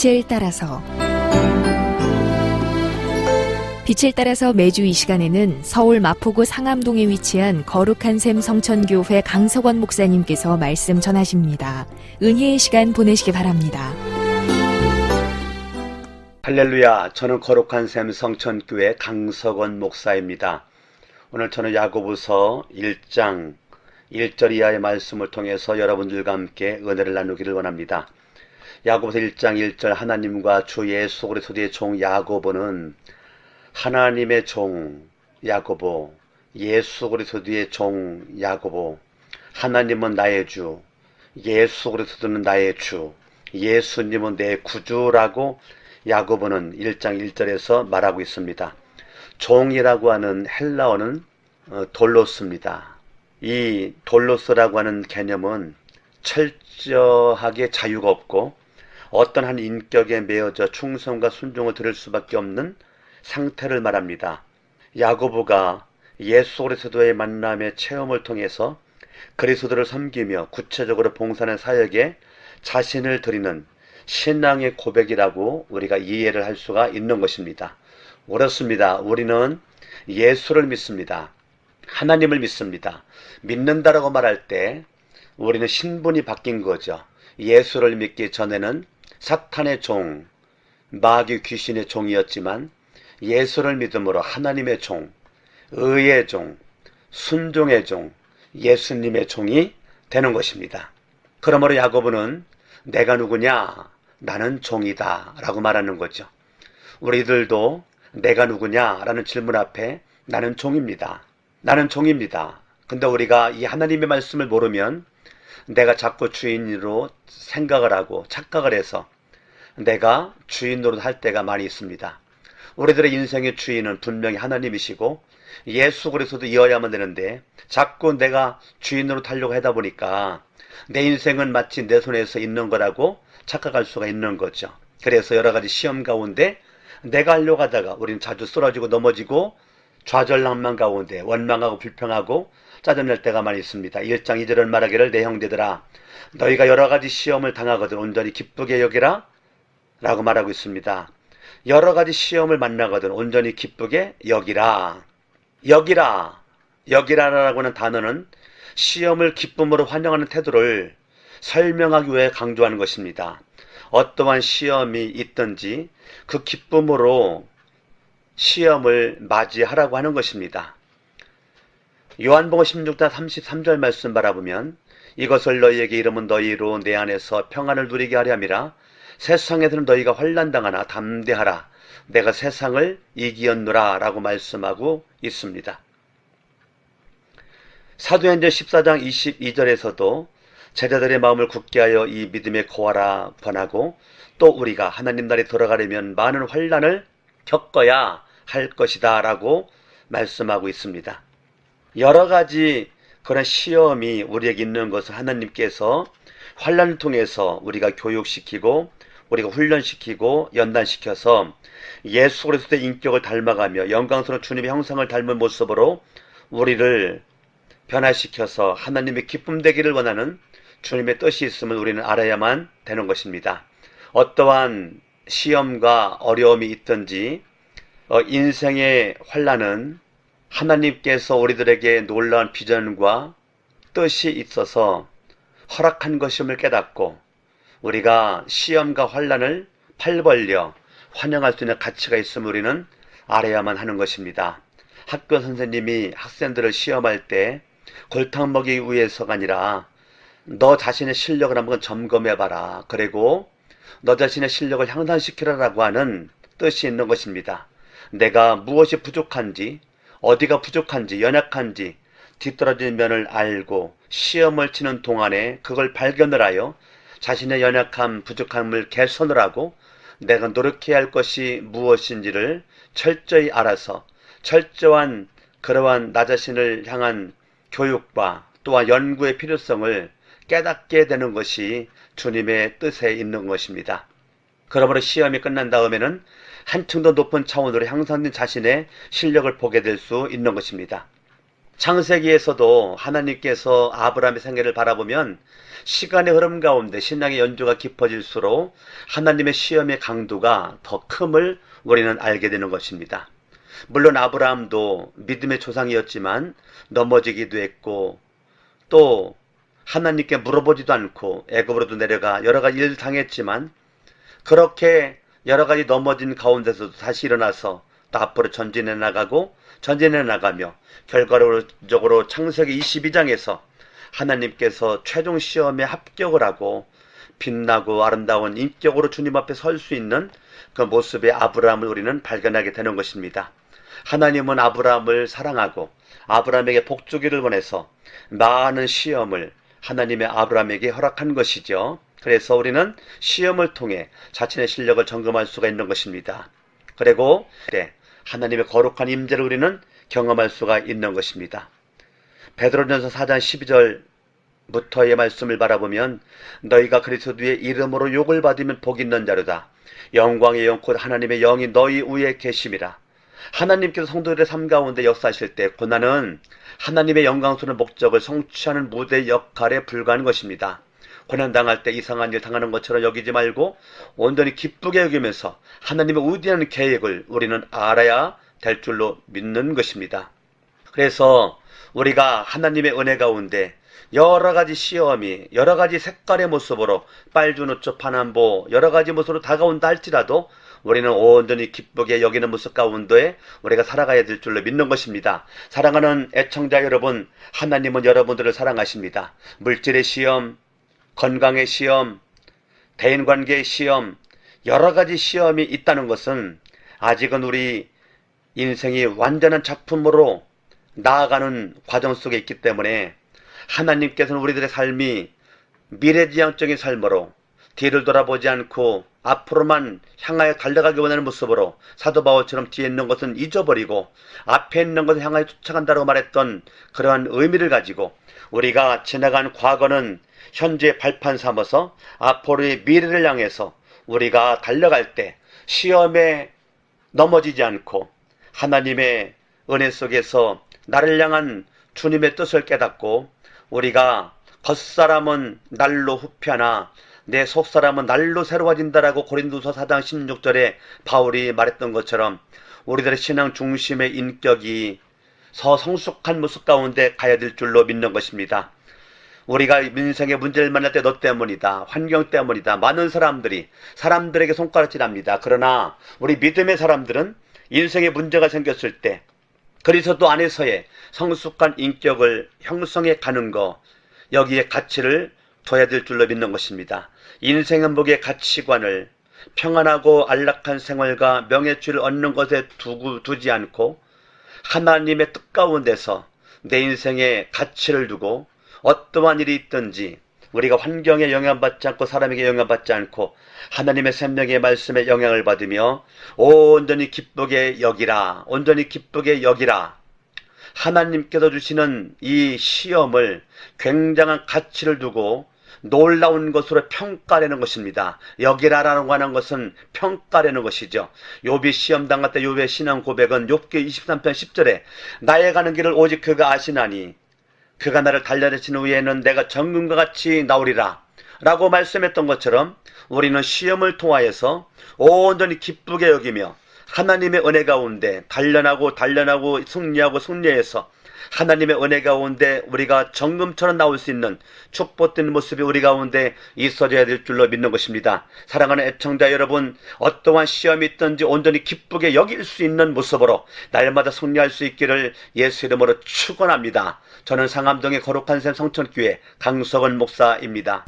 빛을 따라서 빛을 따라서 매주 이 시간에는 서울 마포구 상암동에 위치한 거룩한 샘 성천교회 강석원 목사님께서 말씀 전하십니다. 은혜의 시간 보내시기 바랍니다. 할렐루야, 저는 거룩한 샘 성천교회 강석원 목사입니다. 오늘 저는 야고보서 1장 1절 이하의 말씀을 통해서 여러분들과 함께 은혜를 나누기를 원합니다. 야고보서 1장 1절 하나님과 주 예수 그리스도의 종 야고보는 하나님의 종 야고보, 예수 그리스도의 종 야고보, 하나님은 나의 주, 예수 그리스도는 나의 주, 예수님은 내 구주라고 야고보는 1장 1절에서 말하고 있습니다. 종이라고 하는 헬라어는 돌로스입니다. 이 돌로스라고 하는 개념은 철저하게 자유가 없고 어떤 한 인격에 매여져 충성과 순종을 들을 수밖에 없는 상태를 말합니다. 야고보가 예수 그리스도의 만남의 체험을 통해서 그리스도를 섬기며 구체적으로 봉사하는 사역에 자신을 드리는 신앙의 고백이라고 우리가 이해를 할 수가 있는 것입니다. 그렇습니다. 우리는 예수를 믿습니다. 하나님을 믿습니다. 믿는다라고 말할 때 우리는 신분이 바뀐 거죠. 예수를 믿기 전에는 사탄의 종, 마귀 귀신의 종이었지만 예수를 믿음으로 하나님의 종, 의의 종, 순종의 종, 예수님의 종이 되는 것입니다. 그러므로 야고보는 내가 누구냐? 나는 종이다 라고 말하는 거죠. 우리들도 내가 누구냐? 라는 질문 앞에 나는 종입니다. 나는 종입니다. 근데 우리가 이 하나님의 말씀을 모르면 내가 자꾸 주인으로 생각을 하고 착각을 해서 내가 주인으로 할 때가 많이 있습니다. 우리들의 인생의 주인은 분명히 하나님이시고 예수 그리스도도 이어야만 되는데 자꾸 내가 주인으로 타려고 하다 보니까 내 인생은 마치 내 손에서 있는 거라고 착각할 수가 있는 거죠. 그래서 여러 가지 시험 가운데 내가 하려고 하다가 우리는 자주 쓰러지고 넘어지고 좌절낭만 가운데 원망하고 불평하고 짜증낼 때가 많이 있습니다. 1장 2절을 말하기를 내 형제들아 너희가 여러 가지 시험을 당하거든 온전히 기쁘게 여기라 라고 말하고 있습니다. 여러 가지 시험을 만나거든 온전히 기쁘게 여기라. 여기라라고 하는 단어는 시험을 기쁨으로 환영하는 태도를 설명하기 위해 강조하는 것입니다. 어떠한 시험이 있든지 그 기쁨으로 시험을 맞이하라고 하는 것입니다. 요한복음 16장 33절 말씀 바라보면 이것을 너희에게 이름은 너희로 내 안에서 평안을 누리게 하려 함이라. 세상에서는 너희가 환난당하나 담대하라. 내가 세상을 이기었노라 라고 말씀하고 있습니다. 사도행전 14장 22절에서도 제자들의 마음을 굳게 하여 이 믿음에 거하라 권하고 또 우리가 하나님 나라에 돌아가려면 많은 환난을 겪어야 할 것이다 라고 말씀하고 있습니다. 여러 가지 그런 시험이 우리에게 있는 것을 하나님께서 환난을 통해서 우리가 교육시키고 우리가 훈련시키고 연단시켜서 예수 그리스도의 인격을 닮아가며 영광스러운 주님의 형상을 닮은 모습으로 우리를 변화시켜서 하나님의 기쁨 되기를 원하는 주님의 뜻이 있음을 우리는 알아야만 되는 것입니다. 어떠한 시험과 어려움이 있든지 인생의 환난은 하나님께서 우리들에게 놀라운 비전과 뜻이 있어서 허락한 것임을 깨닫고 우리가 시험과 환난을 팔 벌려 환영할 수 있는 가치가 있음을 우리는 알아야만 하는 것입니다. 학교 선생님이 학생들을 시험할 때 골탕 먹이기 위해서가 아니라 너 자신의 실력을 한번 점검해봐라. 그리고 너 자신의 실력을 향상시키라라고 하는 뜻이 있는 것입니다. 내가 무엇이 부족한지, 어디가 부족한지, 연약한지 뒤떨어진 면을 알고 시험을 치는 동안에 그걸 발견을 하여 자신의 연약함, 부족함을 개선을 하고 내가 노력해야 할 것이 무엇인지를 철저히 알아서 철저한 그러한 나 자신을 향한 교육과 또한 연구의 필요성을 깨닫게 되는 것이 주님의 뜻에 있는 것입니다. 그러므로 시험이 끝난 다음에는 한층 더 높은 차원으로 향상된 자신의 실력을 보게 될 수 있는 것입니다. 창세기에서도 하나님께서 아브라함의 생애를 바라보면 시간의 흐름 가운데 신앙의 연조가 깊어질수록 하나님의 시험의 강도가 더 큼을 우리는 알게 되는 것입니다. 물론 아브라함도 믿음의 조상이었지만 넘어지기도 했고 또 하나님께 물어보지도 않고 애굽으로도 내려가 여러 가지 일을 당했지만 그렇게 여러 가지 넘어진 가운데서도 다시 일어나서 또 앞으로 전진해 나가며 결과적으로 창세기 22장에서 하나님께서 최종 시험에 합격을 하고 빛나고 아름다운 인격으로 주님 앞에 설 수 있는 그 모습의 아브라함을 우리는 발견하게 되는 것입니다. 하나님은 아브라함을 사랑하고 아브라함에게 복주기를 원해서 많은 시험을 하나님의 아브라함에게 허락한 것이죠. 그래서 우리는 시험을 통해 자신의 실력을 점검할 수가 있는 것입니다. 그리고 하나님의 거룩한 임재를 우리는 경험할 수가 있는 것입니다. 베드로전서 4장 12절부터의 말씀을 바라보면 너희가 그리스도의 이름으로 욕을 받으면 복 있는 자로다. 영광의 영 곧 하나님의 영이 너희 위에 계심이라. 하나님께서 성도들의 삶 가운데 역사하실 때 고난은 하나님의 영광스러운 목적을 성취하는 무대 역할에 불과한 것입니다. 고난당할 때 이상한 일 당하는 것처럼 여기지 말고 온전히 기쁘게 여기면서 하나님의 위대한 계획을 우리는 알아야 될 줄로 믿는 것입니다. 그래서 우리가 하나님의 은혜 가운데 여러 가지 시험이 여러 가지 색깔의 모습으로 빨주노초 파남보 여러 가지 모습으로 다가온다 할지라도 우리는 온전히 기쁘게 여기는 모습 가운데 우리가 살아가야 될 줄로 믿는 것입니다. 사랑하는 애청자 여러분, 하나님은 여러분들을 사랑하십니다. 물질의 시험, 건강의 시험, 대인관계의 시험, 여러 가지 시험이 있다는 것은 아직은 우리 인생이 완전한 작품으로 나아가는 과정 속에 있기 때문에 하나님께서는 우리들의 삶이 미래지향적인 삶으로 뒤를 돌아보지 않고 앞으로만 향하여 달려가기 원하는 모습으로 사도 바울처럼 뒤에 있는 것은 잊어버리고 앞에 있는 것을 향하여 쫓아간다고 말했던 그러한 의미를 가지고 우리가 지나간 과거는 현재의 발판 삼아서 앞으로의 미래를 향해서 우리가 달려갈 때 시험에 넘어지지 않고 하나님의 은혜 속에서 나를 향한 주님의 뜻을 깨닫고 우리가 겉사람은 날로 후패하나 내 속사람은 날로 새로워진다라고 고린도서 4장 16절에 바울이 말했던 것처럼 우리들의 신앙 중심의 인격이 성숙한 모습 가운데 가야 될 줄로 믿는 것입니다. 우리가 인생의 문제를 만날 때 너 때문이다, 환경 때문이다, 많은 사람들에게 손가락질합니다. 그러나 우리 믿음의 사람들은 인생에 문제가 생겼을 때 그리스도 안에서의 성숙한 인격을 형성해 가는 것, 여기에 가치를 둬야 될 줄로 믿는 것입니다. 인생 행복의 가치관을 평안하고 안락한 생활과 명예추를 얻는 것에 두지 않고 하나님의 뜻 가운데서 내 인생에 가치를 두고 어떠한 일이 있든지 우리가 환경에 영향받지 않고 사람에게 영향받지 않고 하나님의 생명의 말씀에 영향을 받으며 온전히 기쁘게 여기라, 온전히 기쁘게 여기라. 하나님께서 주시는 이 시험을 굉장한 가치를 두고 놀라운 것으로 평가하는 것입니다. 여기라라고 하는 것은 평가하는 것이죠. 욥이 시험 당할 때 욥의 신앙 고백은 욥기 23편 10절에 나의 가는 길을 오직 그가 아시나니 그가 나를 달려내신 후에는 내가 정금과 같이 나오리라 라고 말씀했던 것처럼 우리는 시험을 통하여서 온전히 기쁘게 여기며 하나님의 은혜 가운데 단련하고 승리해서 하나님의 은혜 가운데 우리가 정금처럼 나올 수 있는 축복된 모습이 우리 가운데 있어져야 될 줄로 믿는 것입니다. 사랑하는 애청자 여러분, 어떠한 시험이 있든지 온전히 기쁘게 여길 수 있는 모습으로 날마다 승리할 수 있기를 예수 이름으로 축원합니다. 저는 상암동의 거룩한 샘 성천교회 강석원 목사입니다.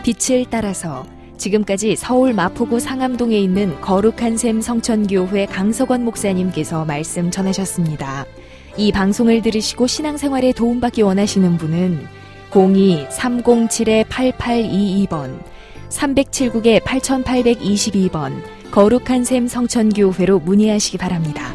빛을 따라서 지금까지 서울 마포구 상암동에 있는 거룩한 샘 성천교회 강석원 목사님께서 말씀 전하셨습니다. 이 방송을 들으시고 신앙생활에 도움받기 원하시는 분은 02-307-8822번, 307국에 8822번 거룩한 샘 성천교회로 문의하시기 바랍니다.